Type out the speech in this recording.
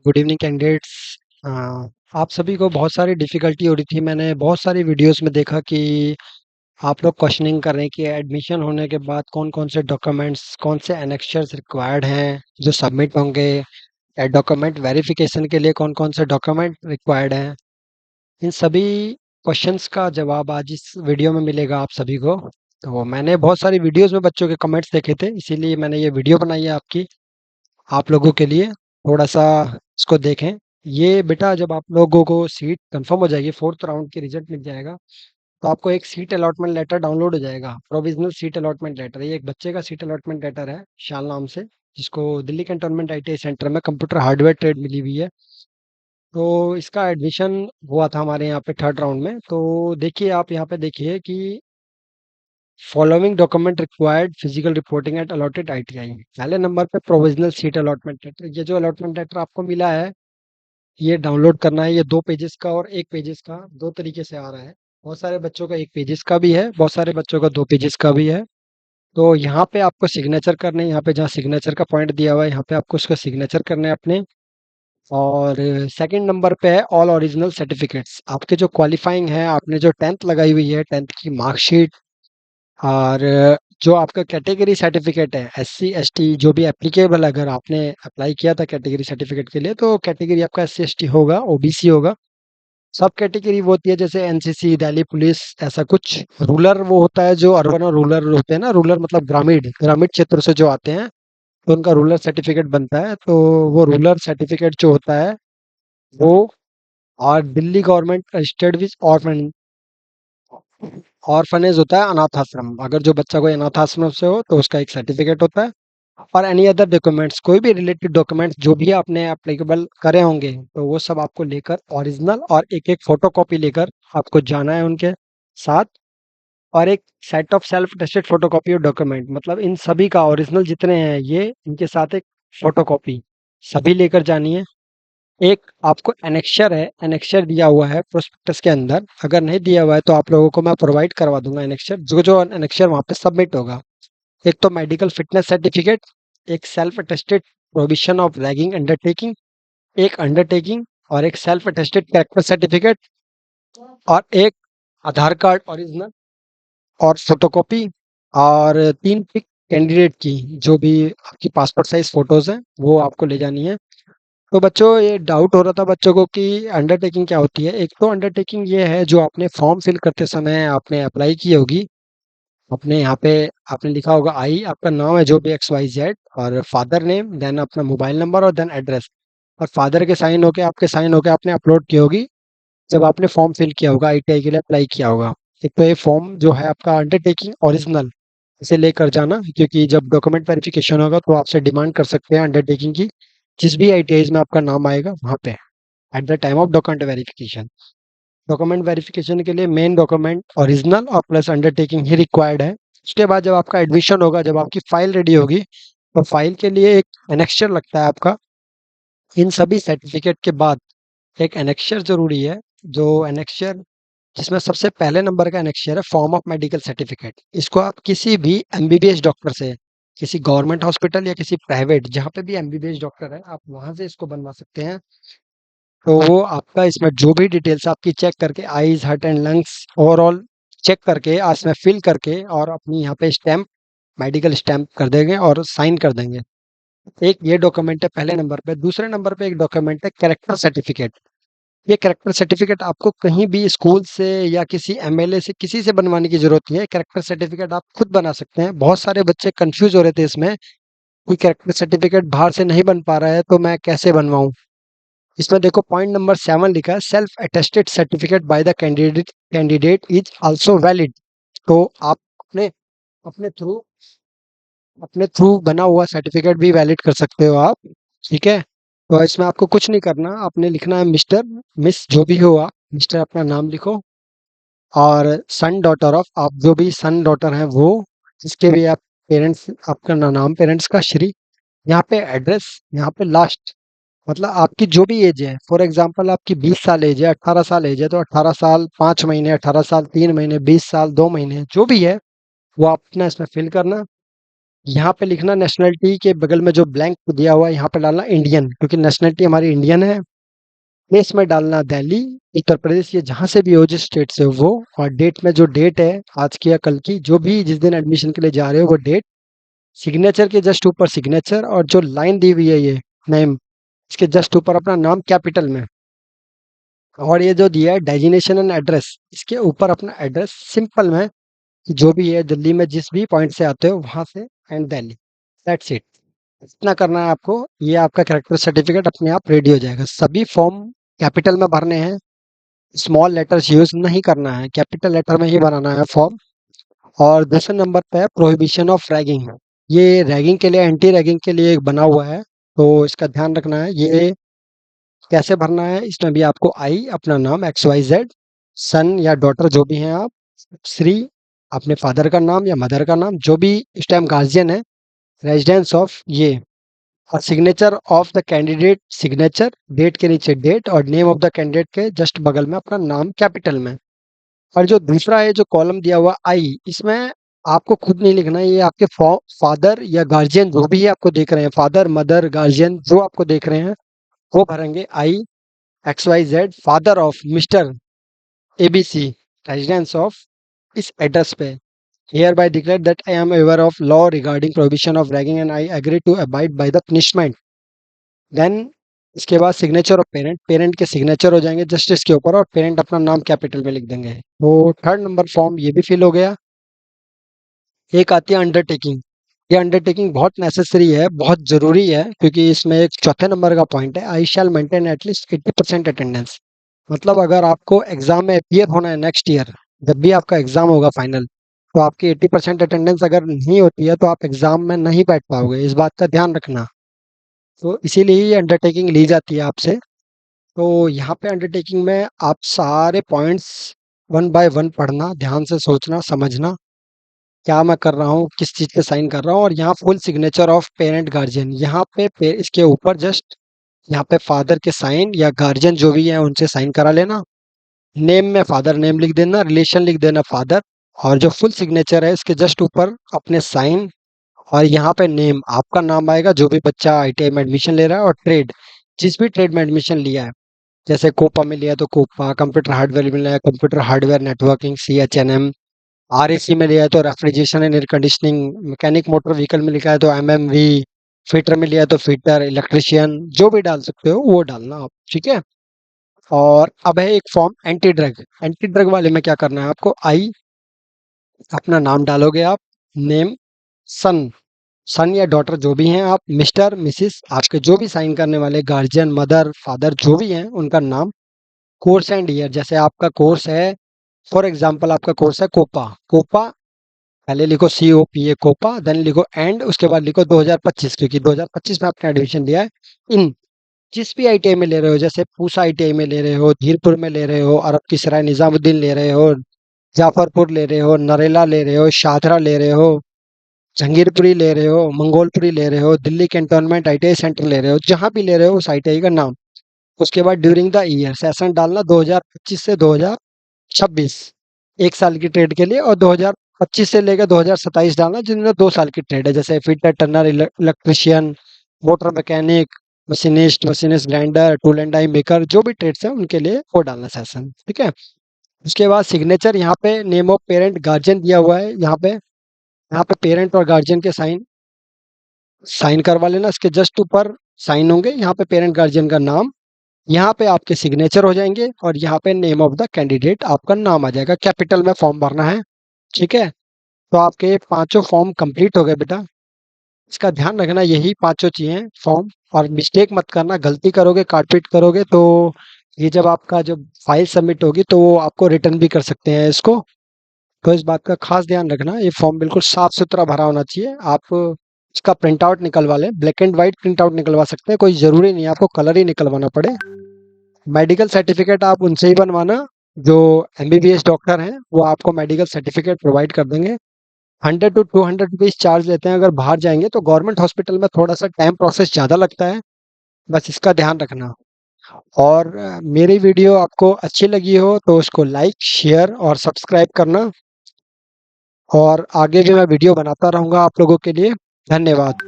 Good evening candidates. आप सभी को बहुत सारी डिफ़िकल्टी हो रही थी। मैंने बहुत सारी वीडियोस में देखा कि आप लोग क्वेश्चनिंग कर रहे हैं कि एडमिशन होने के बाद कौन-कौन से डॉक्यूमेंट्स, कौन से एनेक्चर्स रिक्वायर्ड हैं, जो सबमिट होंगे या डॉक्यूमेंट वेरिफिकेशन के लिए कौन-कौन से डॉक्यूमेंट रिक्वायर्ड हैं। इन सभी क्वेश्चंस का जवाब आज इस वीडियो में मिलेगा आप सभी को। तो मैंने बहुत सारी वीडियोस में बच्चों के कमेंट्स देखे थे, इसीलिए मैंने ये वीडियो बनाई है आपकी आप लोगों के लिए। थोड़ा-सा इसको देखें। ये बेटा जब आप लोगों को सीट कंफर्म हो जाएगी, 4th राउंड की रिजल्ट मिल जाएगा, तो आपको एक सीट अलॉटमेंट लेटर डाउनलोड हो जाएगा। प्रोविज़नल सीट अलॉटमेंट लेटर, ये एक बच्चे का सीट अलॉटमेंट लेटर है, विशाल नाम से, जिसको दिल्ली कैंटोनमेंट आईटीआई सेंटर में कंप्यूटर हार्डवेयर ट्रेड मिली हुई है। तो इसका एडमिशन हुआ था हमारे यहाँ पे 3rd राउंड में। तो देखिए, आप यहाँ पे देखिए कि following document required physical reporting at allotted ITI. पहले नंबर पे प्रोविज़नल सीट अलॉटमेंट लेटर। ये जो अलॉटमेंट लेटर आपको मिला है, ये डाउनलोड करना है। ये 2 पेजेस का और 1 पेजेस का 2 तरीके से आ रहा है। बहुत सारे बच्चों का 1 पेजेस का भी है, बहुत सारे बच्चों का 2 पेजेस का भी है। तो यहाँ पे आपको सिग्नेचर करने हैं, यहाँ पे जहाँ सिग्नेचर का पॉइंट दिया हुआ है, यहाँ पे आपको उसका सिग्नेचर करने हैं अपने। और सेकंड नंबर पे है ऑल ओरिजिनल सर्टिफिकेट्स। आपके जो क्वालिफाइंग है, आपने जो 10th लगाई हुई है, 10th की मार्कशीट, और जो आपका कैटेगरी सर्टिफिकेट है, एससी एसटी जो भी एप्लीकेबल, अगर आपने अप्लाई किया था कैटेगरी सर्टिफिकेट के लिए, तो कैटेगरी आपका एससी एसटी होगा, ओबीसी होगा। सब कैटेगरी वो होती है, जैसे एनसीसी, दिल्ली पुलिस, ऐसा कुछ। रूरल वो होता है, जो अर्बन और रूरल होते हैं ना, रूरल मतलब ग्रामीण ग्रामीण क्षेत्र से जो आते हैं, तो उनका रूरल सर्टिफिकेट बनता है। तो वो रूरल सर्टिफिकेट जो होता है वो, और Delhi government registered with orphanage होता है, अनाथ आश्रम। अगर जो बच्चा कोई अनाथ आश्रम से हो तो उसका एक सर्टिफिकेट होता है। और एनी अदर डॉक्यूमेंट्स, कोई भी रिलेटेड डॉक्यूमेंट्स जो भी आपने एप्लीकेबल करे होंगे, तो वो सब आपको लेकर ओरिजिनल और एक एक फोटोकॉपी लेकर आपको जाना है उनके साथ। और एक set of self attested photocopy of document, मतलब इन सभी का ओरिजिनल जितने हैं ये, इनके साथ एक फोटोकॉपी सभी लेकर जानी है। एक आपको एनेक्शर है, एनेक्शर दिया हुआ है प्रोस्पेक्टस के अंदर। अगर नहीं दिया हुआ है तो आप लोगों को मैं प्रोवाइड करवा दूंगा एनेक्शर, जो जो एनेक्शर वहाँ पे सबमिट होगा। एक तो मेडिकल फिटनेस सर्टिफिकेट, एक self attested provision of ragging undertaking, एक अंडरटेकिंग, और एक सेल्फ अटेस्टेड कैरेक्टर सर्टिफिकेट, और एक आधार कार्ड ओरिजिनल और फोटोकॉपी, और 3 पिक कैंडिडेट की, जो भी आपकी पासपोर्ट साइज फोटोज हैं, वो आपको ले जानी है। तो बच्चों, ये डाउट हो रहा था बच्चों को कि अंडरटेकिंग क्या होती है। एक तो अंडरटेकिंग ये है, जो आपने फॉर्म फिल करते समय आपने अप्लाई की होगी। अपने यहाँ पे आपने लिखा होगा आई, आपका नाम है जो भी एक्स वाई जेड, और फादर नेम, देन अपना मोबाइल नंबर, और देन एड्रेस। और फादर के साइन होके, आपके साइन होके आपने अपलोड की होगी जब आपने फॉर्म फिल किया होगा, आईटीआई के लिए अप्लाई किया होगा। एक तो ये फॉर्म जो है आपका अंडरटेकिंग ओरिजिनल, इसे लेकर जाना, क्योंकि जब डॉक्यूमेंट वेरिफिकेशन होगा तो आपसे डिमांड कर सकते हैं अंडरटेकिंग की, जिस भी आईटीआईज में आपका नाम आएगा वहाँ पे, at the time of document verification. Document verification के लिए मेन डॉक्यूमेंट ओरिजिनल और प्लस अंडरटेकिंग ही रिक्वायर्ड है। उसके बाद जब आपका एडमिशन होगा, जब आपकी फाइल रेडी होगी, तो फाइल के लिए एक एनेक्स्चर लगता है आपका। इन सभी सर्टिफिकेट के बाद एक एनेक्स्चर जरूरी है, जो एनेक्स्चर, जिसमें सबसे पहले नंबर का एनेक्स्चर है फॉर्म ऑफ मेडिकल सर्टिफिकेट। इसको आप किसी भी एमबीबीएस डॉक्टर से, किसी गवर्नमेंट हॉस्पिटल या किसी प्राइवेट, जहाँ पे भी एमबीबीएस डॉक्टर है, आप वहां से इसको बनवा सकते हैं। तो वो आपका इसमें जो भी डिटेल्स आपकी चेक करके, eyes, heart and lungs, overall check करके, इसमें फिल करके, और अपनी यहाँ पे स्टैम्प, मेडिकल स्टैम्प कर देंगे और साइन कर देंगे। एक ये डॉक्यूमेंट है पहले नंबर पे। दूसरे नंबर पे एक डॉक्यूमेंट है कैरेक्टर सर्टिफिकेट। ये कैरेक्टर सर्टिफिकेट आपको कहीं भी स्कूल से या किसी एमएलए से, किसी से बनवाने की जरूरत नहीं है। कैरेक्टर सर्टिफिकेट आप खुद बना सकते हैं। बहुत सारे बच्चे कंफ्यूज हो रहे थे इसमें, कोई कैरेक्टर सर्टिफिकेट बाहर से नहीं बन पा रहा है तो मैं कैसे बनवाऊं। इसमें देखो पॉइंट नंबर 7 लिखा है, self attested certificate by the candidate is also valid. तो आप अपने अपने थ्रू अपने थ्रू बना हुआ सर्टिफिकेट भी वैलिड कर सकते हो आप। ठीक है। तो इसमें आपको कुछ नहीं करना, आपने लिखना है मिस्टर, मिस, जो भी हो आप, मिस्टर अपना नाम लिखो, और सन डॉटर ऑफ, आप जो भी सन डॉटर हैं वो, जिसके भी आप पेरेंट्स, आपका नाम पेरेंट्स का, श्री। यहाँ पे एड्रेस, यहाँ पे लास्ट, मतलब आपकी जो भी एज है। फॉर एग्जांपल आपकी 20 साल एज है, 18 साल एज है, तो 18 साल 5 महीने, 18 साल 3 महीने, 20 साल 2 महीने, जो भी है वो आप अपना इसमें फिल करना। यहाँ पे लिखना नेशनलिटी के बगल में जो ब्लैंक दिया हुआ है यहाँ पे डालना इंडियन, क्योंकि नेशनलिटी हमारी इंडियन है। प्लेस में डालना दिल्ली, उत्तर प्रदेश, ये जहाँ से भी हो जिस स्टेट से हो वो। और डेट में जो डेट है आज की या कल की, जो भी जिस दिन एडमिशन के लिए जा रहे हो वो डेट। सिग्नेचर के जस्ट ऊपर सिग्नेचर, और जो लाइन दी हुई है ये नेम, इसके जस्ट ऊपर अपना नाम कैपिटल में। और ये जो दिया है डेजिग्नेशन एंड एड्रेस, इसके ऊपर अपना एड्रेस सिंपल में, जो भी है दिल्ली में जिस भी पॉइंट से आते हो वहां से, एंड दिल्ली। That's it. इतना करना है आपको, ये आपका कैरेक्टर सर्टिफिकेट अपने आप रेडी हो जाएगा। सभी फॉर्म कैपिटल में भरने हैं, स्मॉल लेटर्स यूज नहीं करना है, कैपिटल लेटर में ही बनाना है फॉर्म। और दूसरे नंबर पे है प्रोहिबिशन ऑफ रैगिंग। ये रैगिंग के लिए, एंटी रैगिंग के लिए एक बना हुआ है, तो इसका ध्यान रखना है। ये कैसे भरना है, इसमें भी आपको आई, अपना नाम XYZ, सन या डॉटर जो भी हैं आप, श्री, अपने फादर का नाम या मदर का नाम, जो भी इस टाइम गार्जियन है, रेजिडेंस ऑफ ये, और signature of the candidate, signature, date के नीचे डेट, और नेम ऑफ द कैंडिडेट के जस्ट बगल में अपना नाम कैपिटल में। और जो दूसरा है, जो कॉलम दिया हुआ आई, इसमें आपको खुद नहीं लिखना है, ये आपके फादर या गार्जियन जो भी आपको देख रहे हैं, फादर मदर गार्जियन जो आपको देख रहे हैं, वो भरेंगे आई, XYZ, father of mister ABC, residence of इस एड्रेस पे। Hereby declare that I am aware of law regarding prohibition of ragging and I agree to abide by the punishment. Then इसके बाद सिग्नेचर ऑफ पेरेंट, पेरेंट के signature हो जाएंगे just इसके ऊपर, और पेरेंट अपना नाम कैपिटल में लिख देंगे। तो थर्ड नंबर फॉर्म ये भी फिल हो गया। एक आती है अंडरटेकिंग। ये अंडरटेकिंग बहुत नेसेसरी है, बहुत जरूरी है, क्योंकि इसमें एक चौथे नंबर का पॉइंट है, आई शैल मेंटेन एटलीस्ट 80% अटेंडेंस। मतलब अगर आपको एग्जाम में अपियर होना है नेक्स्ट ईयर, जब भी आपका एग्जाम होगा फाइनल, तो आपकी 80% अटेंडेंस अगर नहीं होती है तो आप एग्जाम में नहीं बैठ पाओगे, इस बात का ध्यान रखना। तो इसीलिए ये अंडरटेकिंग ली जाती है आपसे। तो यहाँ पे अंडरटेकिंग में आप सारे पॉइंट्स वन बाय वन पढ़ना, ध्यान से सोचना समझना, क्या मैं कर रहा हूँ, किस चीज़ पे साइन कर रहा हूँ। और यहाँ full signature of parent guardian, यहाँ पे इसके ऊपर जस्ट यहाँ पे फादर के साइन या गार्जियन जो भी है उनसे साइन करा लेना। नेम में फादर नेम लिख देना, रिलेशन लिख देना फादर, और जो फुल सिग्नेचर है इसके जस्ट ऊपर अपने साइन। और यहाँ पे नेम, आपका नाम आएगा जो भी बच्चा ITI में एडमिशन ले रहा है, और ट्रेड, जिस भी ट्रेड में एडमिशन लिया है, जैसे कोपा में लिया तो कोपा, कंप्यूटर हार्डवेयर में लिया है computer hardware networking CHNM, RAC में लिया है तो refrigeration and air conditioning, mechanic motor vehicle में लिखा है तो MMV, फिटर में लिया है तो फिटर, इलेक्ट्रिशियन, जो भी डाल सकते हो वो डालना आप, ठीक है। और अब है एक form anti drug. Anti drug वाले में क्या करना है आपको, आई, अपना नाम डालोगे आप, नेम, सन, सन या डॉटर जो भी हैं आप, मिस्टर मिसिस, आपके जो भी साइन करने वाले गार्जियन मदर फादर जो भी हैं उनका नाम, कोर्स एंड ईयर, जैसे आपका कोर्स है, फॉर एग्जांपल आपका कोर्स है कोपा, कोपा पहले लिखो COPA कोपा, देन लिखो एंड, उसके बाद लिखो 2025, क्योंकि 2025 में आपने एडमिशन लिया है। इन जिस भी ITI में ले रहे हो, जैसे पूसा ITI में ले रहे हो, धीरपुर में ले रहे हो, अरब की सराय निजामुद्दीन ले रहे हो, जाफरपुर ले रहे हो, नरेला ले रहे हो, शाहदरा ले रहे हो, जहांगीरपुरी ले रहे हो, मंगोलपुरी ले रहे हो, दिल्ली कैंटोनमेंट ITI सेंटर ले रहे हो, जहां भी ले रहे हो उस ITI का नाम। उसके बाद ड्यूरिंग द ईयर सेशन डालना 2025 से 2026, एक साल की ट्रेड के लिए, और 2025 से लेकर 2027 डालना जिनमें 2 साल की ट्रेड है, जैसे fitter turner electrician, motor mechanic, machinist machinist grinder, tool and die maker, जो भी ट्रेड्स हैं उनके लिए वो डालना सेशन, ठीक है। उसके बाद सिग्नेचर, यहाँ पे नेम ऑफ पेरेंट गार्जियन दिया हुआ है, यहाँ पे पेरेंट और गार्जियन के साइन साइन करवा लेना। इसके जस्ट ऊपर साइन होंगे, यहाँ पे पेरेंट गार्जियन का नाम, यहाँ पे आपके सिग्नेचर हो जाएंगे, और यहाँ पे नेम ऑफ द कैंडिडेट आपका नाम आ जाएगा, कैपिटल में फॉर्म भरना है, ठीक है। तो आपके पांचों फॉर्म कंप्लीट हो गए बेटा। इसका ध्यान रखना, यही पांचों चीजें फॉर्म, और मिस्टेक मत करना, गलती करोगे काटपीट करोगे तो ये जब आपका जब फाइल सबमिट होगी तो वो आपको रिटर्न भी कर सकते हैं इसको। तो इस बात का खास ध्यान रखना, ये फॉर्म बिल्कुल साफ सुथरा भरा होना चाहिए। आप इसका प्रिंट आउट निकलवा लें, black and white print out निकलवा सकते हैं, कोई जरूरी नहीं है आपको कलर ही निकलवाना पड़े। मेडिकल सर्टिफिकेट आप उनसे ही बनवाना जो MBBS डॉक्टर हैं, वो आपको मेडिकल सर्टिफिकेट प्रोवाइड कर देंगे। 100 to 200 रुपीज चार्ज लेते हैं अगर बाहर जाएंगे, तो गवर्नमेंट हॉस्पिटल में थोड़ा सा टाइम प्रोसेस ज़्यादा लगता है, बस इसका ध्यान रखना। और मेरी वीडियो आपको अच्छी लगी हो तो उसको लाइक शेयर और सब्सक्राइब करना, और आगे भी मैं वीडियो बनाता रहूँगा आप लोगों के लिए। धन्यवाद।